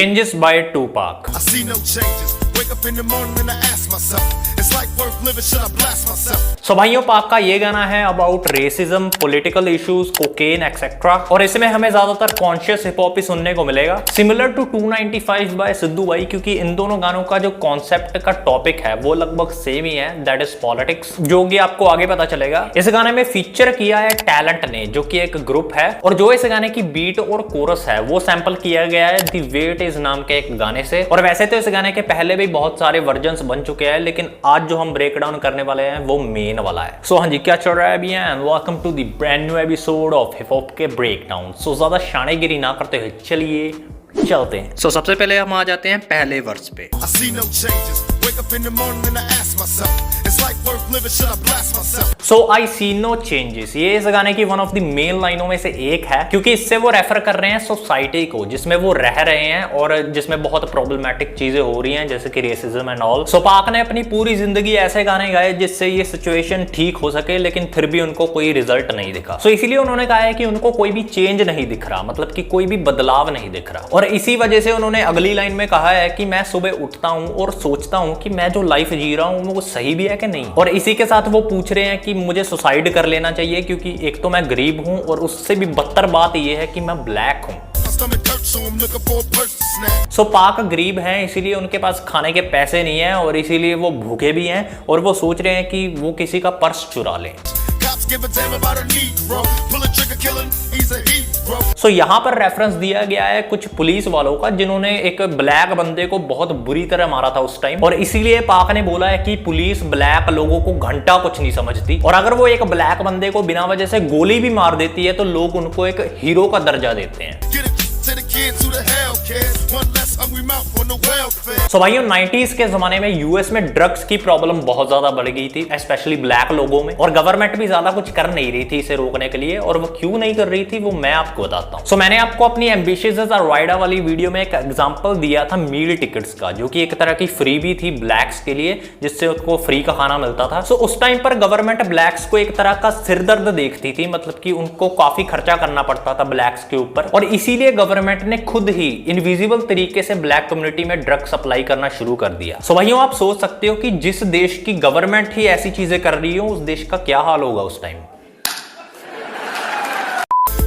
Changes by Tupac. I see no changes. Wake up in the morning and I ask myself, is life worth living? Should I blast myself? So भाइयों, पाक का ये गाना है about racism, political issues, cocaine etcetera, और इसमें हमें ज्यादातर कॉन्शियस हिप हॉप ही सुनने को मिलेगा, सिमिलर टू 295 बाय सिद्धू भाई, क्योंकि इन दोनों गानों का जो कॉन्सेप्ट का टॉपिक है वो लगभग सेम ही है, दैट इज पॉलिटिक्स, जो कि आपको आगे पता चलेगा। इस गाने में फीचर किया है टैलेंट ने, जो कि एक ग्रुप है, और जो इस गाने की बीट और कोरस है वो सैंपल किया गया है द वेट इज नाम के एक गाने से। और वैसे तो इस गाने के पहले भी बहुत सारे वर्जन्स बन चुके हैं, लेकिन आज जो हम ब्रेक डाउन करने वाले हैं वो मेन वाला है। सो हाँ जी, क्या चल रहा है अभी, and welcome to the brand new episode of hip hop के ब्रेक डाउन। सो ज्यादा शानेगिरी ना करते हुए चलिए चलते हैं। सो सबसे पहले हम आ जाते हैं पहले वर्स पे। I see no changes. Wake up in the morning and I ask myself, is life worth living? Should I blast myself? So I see no changes, ये इस गाने की वन ऑफ द मेन लाइनों में से एक है, क्योंकि इससे वो रेफर कर रहे हैं सोसाइटी को जिसमें वो रह रहे हैं और जिसमें बहुत प्रॉब्लमैटिक चीजें हो रही हैं, जैसे कि रेसिज्म एंड ऑल। सो पाक ने अपनी पूरी जिंदगी ऐसे गाने गाए जिससे ये सिचुएशन ठीक हो सके, लेकिन फिर भी उनको कोई रिजल्ट नहीं दिखा। सो इसीलिए उन्होंने कहा है कि उनको कोई भी चेंज नहीं दिख रहा, मतलब कि कोई भी बदलाव नहीं दिख रहा। और इसी वजह से उन्होंने अगली लाइन में कहा है कि मैं सुबह उठता हूं और सोचता हूं कि मैं जो लाइफ जी रहा हूं वो सही भी है कि नहीं। और इसी के साथ वो पूछ रहे हैं कि मुझे सुसाइड कर लेना चाहिए, क्योंकि एक तो मैं गरीब हूं और उससे भी बदतर बात यह है कि मैं ब्लैक हूं। My stomach hurts, so I'm looking for a purse to snap. सो पाक गरीब हैं, इसीलिए उनके पास खाने के पैसे नहीं है और इसीलिए वो भूखे भी हैं, और वो सोच रहे हैं कि वो किसी का पर्स चुरा लें। Cops give a damn about a Negro. Pull a trigger, kill him, he's a hero. सो यहाँ पर रेफरेंस दिया गया है कुछ पुलिस वालों का, जिन्होंने एक ब्लैक बंदे को बहुत बुरी तरह मारा था उस टाइम, और इसीलिए पाक ने बोला है कि पुलिस ब्लैक लोगों को घंटा कुछ नहीं समझती, और अगर वो एक ब्लैक बंदे को बिना वजह से गोली भी मार देती है तो लोग उनको एक हीरो का दर्जा देते हैं। Get it to the kids who the hell cares. One less hungry mouth on the welfare. सो भाइयों, 90s के जमाने में यूएस में ड्रग्स की प्रॉब्लम बहुत ज्यादा बढ़ गई थी, स्पेशली ब्लैक लोगों में, और गवर्नमेंट भी ज्यादा कुछ कर नहीं रही थी इसे रोकने के लिए। और वो क्यों नहीं कर रही थी वो मैं आपको बताता हूँ। सो मैंने आपको अपनी एम्बिशियस राइडा वाली वीडियो में एक एग्जांपल दिया था मील टिकट्स का, जो कि एक तरह की फ्री भी थी ब्लैक्स के लिए, जिससे उनको फ्री का खाना मिलता था। सो उस टाइम पर गवर्नमेंट ब्लैक्स को एक तरह का सिरदर्द देखती थी, मतलब कि उनको काफी खर्चा करना पड़ता था ब्लैक्स के ऊपर, और इसीलिए गवर्नमेंट ने खुद ही इनविजिबल तरीके से ब्लैक कम्युनिटी में ड्रग सप्लाई करना शुरू कर दिया। सो भाइयों, आप सोच सकते हो कि जिस देश की गवर्नमेंट ही ऐसी चीजें कर रही हो, उस देश का क्या हाल होगा उस time.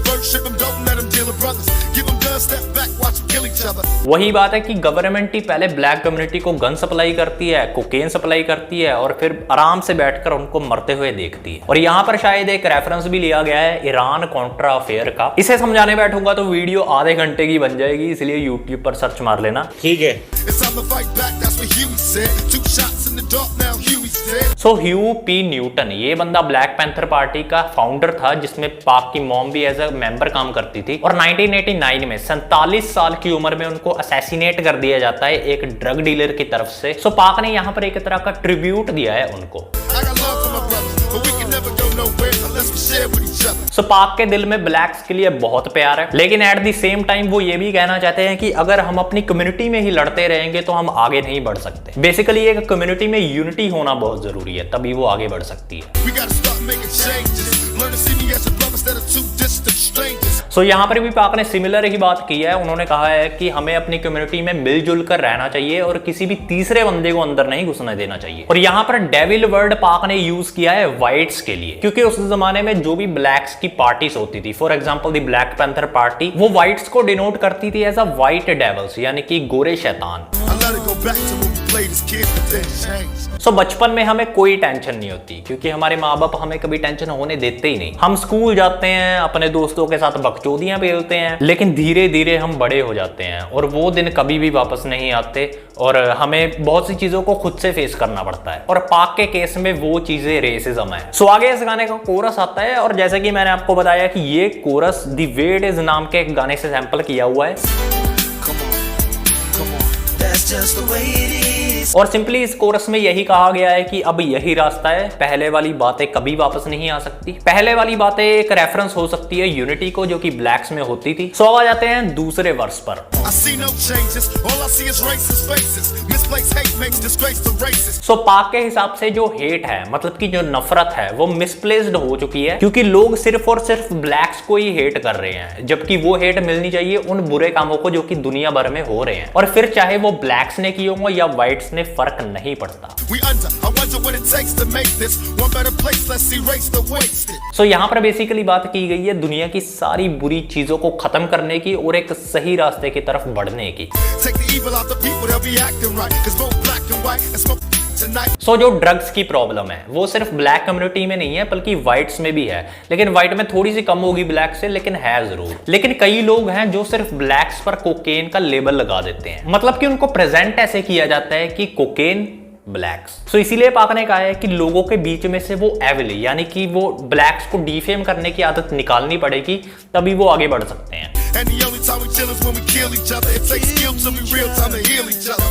First ship 'em, don't let 'em deal with brothers. Give 'em guns, step back, watch 'em kill each other. वही बात है कि गवर्नमेंट ही पहले ब्लैक कम्युनिटी को गन सप्लाई करती है, कोकेन सप्लाई करती है, और फिर आराम से बैठकर उनको मरते हुए देखती है। और यहाँ पर शायद एक रेफरेंस भी लिया गया है ईरान कॉन्ट्रा अफेयर का। इसे समझाने बैठूंगा तो वीडियो आधे घंटे की बन जाएगी, इसलिए यूट्यूब पर सर्च मार लेना, ठीक है। It's time to fight back, that's what Huey said. 2 shots in the dark, now Huey's dead. So hue P Newton, ये बंदा ब्लैक पैंथर पार्टी का फाउंडर था, जिसमें पाक की मॉम भी एज अ मेंबर काम करती थी। और 1989 में 47 साल की उम्र में उनको असैसिनेट कर दिया जाता है एक ड्रग डीलर की तरफ से। सो पाक ने यहाँ पर एक तरह का ट्रिब्यूट दिया है उनको। I got love for my brothers, but we can never go nowhere unless we share with each other. सो पाक के दिल में ब्लैक्स के लिए बहुत प्यार है, लेकिन एट द सेम टाइम वो ये भी कहना चाहते हैं कि अगर हम अपनी कम्युनिटी में ही लड़ते रहेंगे तो हम आगे नहीं बढ़ सकते। बेसिकली एक कम्युनिटी में यूनिटी होना बहुत जरूरी है, तभी वो आगे बढ़ सकती है। We gotta start making changes. Learn to see me as a brother instead of 2 distant strangers. सो यहाँ पर भी पाक ने सिमिलर ही बात की है। उन्होंने कहा है कि हमें अपनी कम्युनिटी में मिलजुल कर रहना चाहिए और किसी भी तीसरे बंदे को अंदर नहीं घुसने देना चाहिए। और यहाँ पर डेविल वर्ड पाक ने यूज किया है व्हाइट्स के लिए, क्योंकि उस जमाने में जो भी ब्लैक्स की पार्टीज होती थी, for example the black panther party, वो व्हाइट्स को डिनोट करती थी एज अ व्हाइट डेविल्स, यानी कि गोरे शैतान। I let it go back to when we played as kids, but then changed. सो बचपन में हमें कोई टेंशन नहीं होती, क्योंकि हमारे माँ बाप हमें कभी टेंशन होने देते ही नहीं। हम स्कूल जाते हैं, अपने दोस्तों के साथ बकचोदियां पेलते हैं, लेकिन धीरे धीरे हम बड़े हो जाते हैं और वो दिन कभी भी वापस नहीं आते, और हमें बहुत सी चीजों को खुद से फेस करना पड़ता है। और पाक के केस में वो चीजें रेसिज्म है। सो आगे इस गाने का कोरस आता है, और जैसे कि मैंने आपको बताया कि ये कोरस द वेट इज नाम के एक गाने से सैंपल किया हुआ है। Come on, that's just the way it is. और सिंपली इस कोरस में यही कहा गया है कि अब यही रास्ता है, पहले वाली बातें कभी वापस नहीं आ सकती। पहले वाली बातें एक रेफरेंस हो सकती है यूनिटी को, जो कि ब्लैक्स में होती थी। सो आ जाते हैं दूसरे वर्स पर। सो पाक के हिसाब से जो हेट है, मतलब कि जो नफरत है, वो मिसप्लेस्ड हो चुकी है, क्योंकि लोग सिर्फ और सिर्फ ब्लैक्स को ही हेट कर रहे हैं, जबकि वो हेट मिलनी चाहिए उन बुरे कामों को जो कि दुनिया भर में हो रहे हैं, और फिर चाहे वो ब्लैक्स ने किए हों या व्हाइट्स ने, फर्क नहीं पड़ता। सो यहाँ पर बेसिकली बात की गई है दुनिया की सारी बुरी चीजों को खत्म करने की और एक सही रास्ते की तरफ बढ़ने की। सो जो ड्रग्स की प्रॉब्लम है वो सिर्फ ब्लैक कम्युनिटी में नहीं है, बल्कि व्हाइट्स में भी है, लेकिन व्हाइट में थोड़ी सी कम होगी ब्लैक से, लेकिन है जरूर। लेकिन कई लोग हैं जो सिर्फ ब्लैक्स पर कोकेन का लेबल लगा देते हैं, मतलब कि उनको प्रेजेंट ऐसे किया जाता है कि कोकेन ब्लैक्स। सो इसीलिए पाक ने कहा है कि लोगों के बीच में से वो एविली, यानी कि वो ब्लैक्स को डिफेम करने की आदत निकालनी पड़ेगी, तभी वो आगे बढ़ सकते हैं।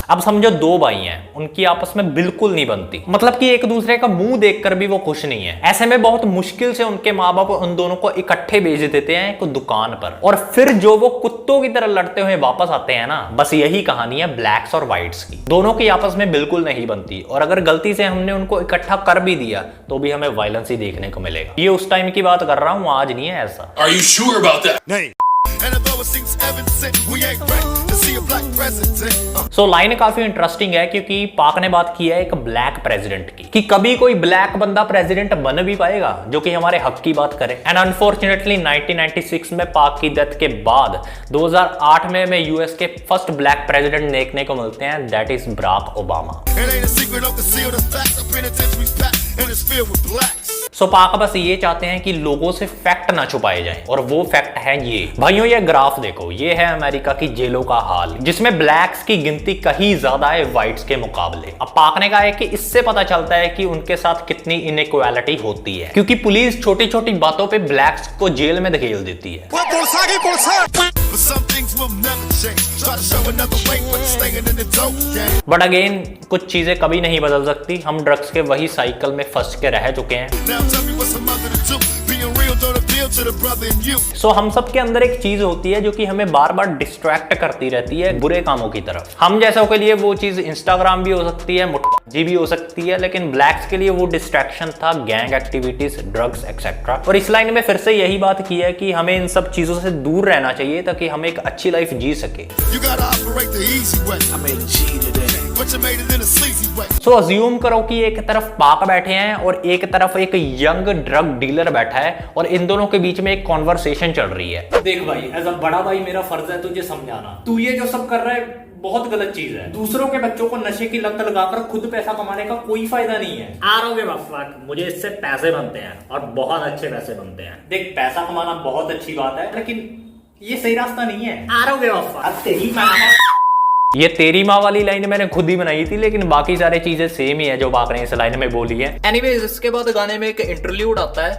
अब समझो दो भाई हैं, उनकी आपस में बिल्कुल नहीं बनती, मतलब कि एक दूसरे का मुंह देखकर भी वो खुश नहीं है। ऐसे में बहुत मुश्किल से उनके माँ बाप उन दोनों को इकट्ठे भेज देते हैं एक दुकान पर, और फिर जो वो कुत्तों की तरह लड़ते हुए वापस आते हैं ना, बस यही कहानी है ब्लैक्स और व्हाइट्स की। दोनों की आपस में बिल्कुल नहीं बनती, और अगर गलती से हमने उनको इकट्ठा कर भी दिया तो भी हमें वायलेंस ही देखने को मिलेगा। ये उस टाइम की बात कर रहा हूँ, आज नहीं है ऐसा। Are you sure about that? नहीं। सो लाइन काफी इंटरेस्टिंग है, क्योंकि पाक ने बात की है एक ब्लैक प्रेसिडेंट की, कि कभी कोई ब्लैक बंदा प्रेसिडेंट बन भी पाएगा जो कि हमारे हक की बात करे। एंड अनफॉर्चुनेटली 1996 में पाक की डेथ के बाद 2008 में हमें यूएस के फर्स्ट ब्लैक प्रेसिडेंट देखने को मिलते हैं, दैट इज बराक ओबामा। सो पाक बस ये चाहते हैं कि लोगों से फैक्ट ना छुपाए जाएं, और वो फैक्ट है ये। भाइयों ये ग्राफ देखो, ये है अमेरिका की जेलों का हाल, जिसमें ब्लैक्स की गिनती कहीं ज्यादा है व्हाइट्स के मुकाबले। अब पाक ने कहा है कि इससे पता चलता है कि उनके साथ कितनी इनइक्वालिटी होती है, क्योंकि पुलिस छोटी छोटी बातों पे ब्लैक्स को जेल में धकेल देती है। बट अगेन कुछ चीजें कभी नहीं बदल सकती, हम ड्रग्स के वही साइकिल में फंस के रह चुके हैं। सो हम सब के अंदर एक चीज होती है जो कि हमें बार बार डिस्ट्रैक्ट करती रहती है बुरे कामों की तरफ। हम जैसों के लिए वो चीज इंस्टाग्राम भी हो सकती है, मुट्ठी भी हो सकती है, लेकिन ब्लैक्स के लिए वो डिस्ट्रैक्शन था गैंग एक्टिविटीज, ड्रग्स एक्सेट्रा। और इस लाइन में फिर से यही बात की है कि हमें इन सब चीजों से दूर रहना चाहिए ताकि हम एक अच्छी लाइफ जी सके। सो अज्यूम करो कि एक तरफ पाक बैठे हैं और एक तरफ एक यंग ड्रग डीलर बैठा है, और इन दोनों के बीच में एक कॉन्वर्सेशन चल रही है। देख भाई, एज अ बड़ा भाई मेरा फर्ज है तुझे समझाना। तू ये जो सब कर रहा है बहुत गलत चीज है। दूसरों के बच्चों को नशे की लत लगाकर खुद पैसा कमाने का कोई फायदा नहीं है। आरोगे बाबा, मुझे इससे पैसे बनते हैं और बहुत अच्छे पैसे बनते हैं। देख, पैसा कमाना बहुत अच्छी बात है, लेकिन ये सही रास्ता नहीं है। आरोगे बाबा, तेरी ये तेरी माँ वाली लाइन मैंने खुद ही बनाई थी, लेकिन बाकी सारी चीजें सेम ही है जो पाक ने इस लाइन में बोली है। एनीवेज, इसके बाद गाने में एक इंटरल्यूड आता है।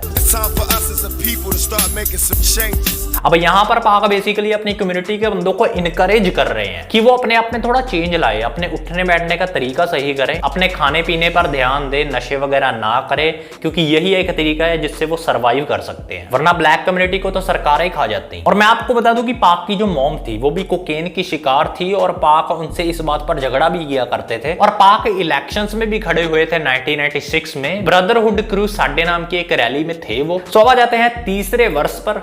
अब यहाँ पर पाक बेसिकली अपनी कम्युनिटी के बंदों को इनकरेज कर रहे हैं कि वो अपने आप में थोड़ा चेंज लाए, अपने उठने बैठने का तरीका सही करें, अपने खाने पीने पर ध्यान दें, नशे वगैरह ना करें, क्योंकि यही एक तरीका है जिससे वो सर्वाइव कर सकते हैं, वरना ब्लैक कम्युनिटी को तो सरकारें खा जाती हैं। और मैं आपको बता दूं कि पाक की जो मॉम थी वो भी कोकेन की शिकार थी, और पाक उनसे इस बात पर झगड़ा भी किया करते थे, और पाक इलेक्शंस में भी खड़े हुए थे 1996 में। ब्रदरहुड क्रू साडे नाम की एक रैली में थे वो। सो आ जाते हैं तीसरे वर्ष पर।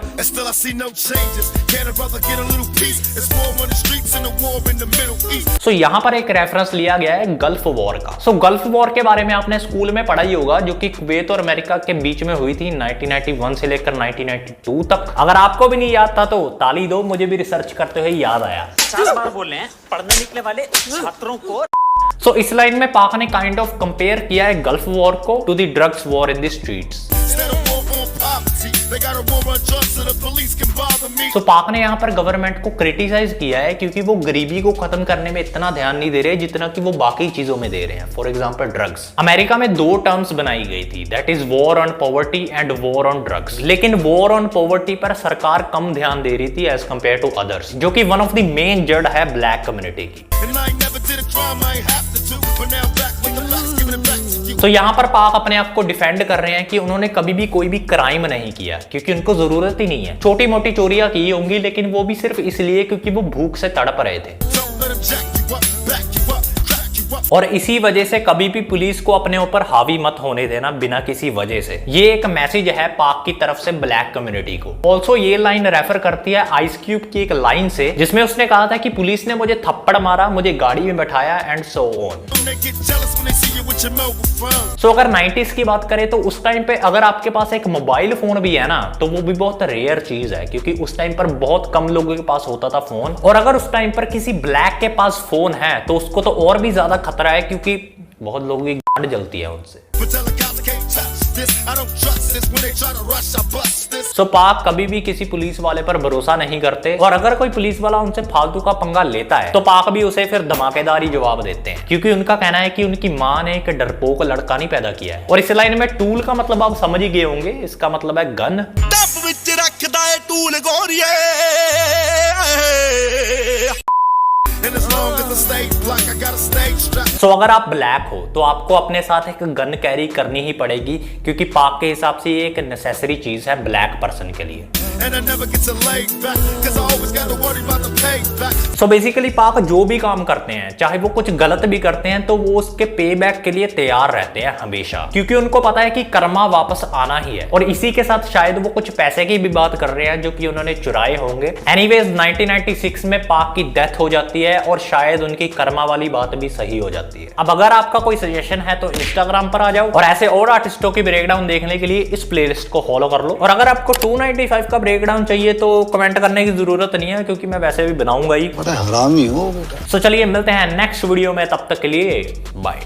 सो यहाँ पर एक रेफरेंस लिया गया है गल्फ वॉर का। सो गल्फ वॉर के बारे में आपने स्कूल में पढ़ा ही होगा, जो कि कुवैत और अमेरिका के बीच में हुई थी 1991 से लेकर 1992 तक। अगर आपको भी नहीं याद था तो ताली दो, मुझे भी रिसर्च करते हुए याद आया। 4 बार बोल रहे हैं पढ़ने निकले वाले छात्रों को। सो इस लाइन में पाक ने काइंड ऑफ कंपेयर किया है गल्फ वॉर को to the drugs war in the streets. तो पाक ने यहाँ पर गवर्नमेंट को क्रिटिसाइज किया है क्योंकि वो गरीबी को खत्म करने में इतना ध्यान नहीं दे रहे जितना कि वो बाकी चीजों में दे रहे हैं। For example drugs. अमेरिका में 2 टर्म्स बनाई गई थी, that is war on poverty and war on drugs. लेकिन वॉर ऑन पॉवर्टी पर सरकार कम ध्यान दे रही थी एज कंपेयर टू अदर्स, जो कि वन ऑफ द मेन जड़ है ब्लैक कम्युनिटी की। rhyme, I ain't have to do. But now back with the facts, giving it back to you. तो यहाँ पर पाक अपने आप को डिफेंड कर रहे हैं कि उन्होंने कभी भी कोई भी क्राइम नहीं किया, क्योंकि उनको जरूरत ही नहीं है। छोटी मोटी चोरियां की होंगी, लेकिन वो भी सिर्फ इसलिए क्योंकि वो भूख से तड़प रहे थे। Don't let 'em jack you up, back you up, crack you up. और इसी वजह से कभी भी पुलिस को अपने ऊपर हावी मत होने देना बिना किसी वजह से। ये एक मैसेज है पाक की तरफ से ब्लैक कम्युनिटी को। ऑल्सो ये लाइन रेफर करती है आइस क्यूब की एक लाइन से, जिसमें उसने कहा था कि पुलिस ने मुझे थप्पड़ मारा, मुझे गाड़ी में बैठाया and so on. They get jealous when they see you with your mobile phone. सो अगर 90s की बात करें तो उस टाइम पे अगर आपके पास एक मोबाइल फोन भी है ना, तो वो भी बहुत रेयर चीज है, क्योंकि उस टाइम पर बहुत कम लोगों के पास होता था फोन। और अगर उस टाइम पर किसी ब्लैक के पास फोन है तो उसको तो और भी ज्यादा खतरा है, क्योंकि बहुत लोगों की गांड जलती है उनसे। But tell the cops they can't touch this. I don't trust this. When they try to rush, I bust this. सो पाक कभी भी किसी पुलिस वाले पर भरोसा नहीं करते, और अगर कोई पुलिस वाला उनसे फालतू का पंगा लेता है तो पाक भी उसे फिर धमाकेदार ही जवाब देते हैं, क्योंकि उनका कहना है कि उनकी मां ने एक डरपोक लड़का नहीं पैदा किया है। और इस लाइन में टूल का मतलब आप समझ ही गए होंगे, इसका मतलब है गन। डब विच रखदा है tool गोरिए। And as long as I stay black, I got a stage strap. सो अगर आप ब्लैक हो तो आपको अपने साथ एक गन कैरी करनी ही पड़ेगी, क्योंकि पाक के हिसाब से ये एक नेसेसरी चीज है ब्लैक पर्सन के लिए। And I never get to lay back, cause I always gotta worry about the payback. So basically पाक जो भी काम करते हैं, चाहे वो कुछ गलत भी करते हैं, तो वो उसके पे बैक के लिए तैयार रहते हैं हमेशा, क्योंकि उनको पता है कि कर्मा वापस आना ही है। और इसी के साथ शायद वो कुछ पैसे की भी बात कर रहे हैं जो कि उन्होंने चुराए होंगे। एनीवेज 1996 में पाक की डेथ हो जाती है, और शायद उनकी कर्मा वाली बात भी सही हो जाती है। अब अगर आपका कोई सजेशन है तो इंस्टाग्राम पर आ जाओ, और ऐसे और आर्टिस्टों की ब्रेकडाउन देखने के लिए इस प्लेलिस्ट को फॉलो कर लो। और अगर आपको 295 का ब्रेकडाउन चाहिए तो कमेंट करने की जरूरत नहीं है, क्योंकि मैं वैसे भी बनाऊंगा ही। बड़ा हरामी हो बेटा। सो चलिए मिलते हैं नेक्स्ट वीडियो में, तब तक के लिए बाय।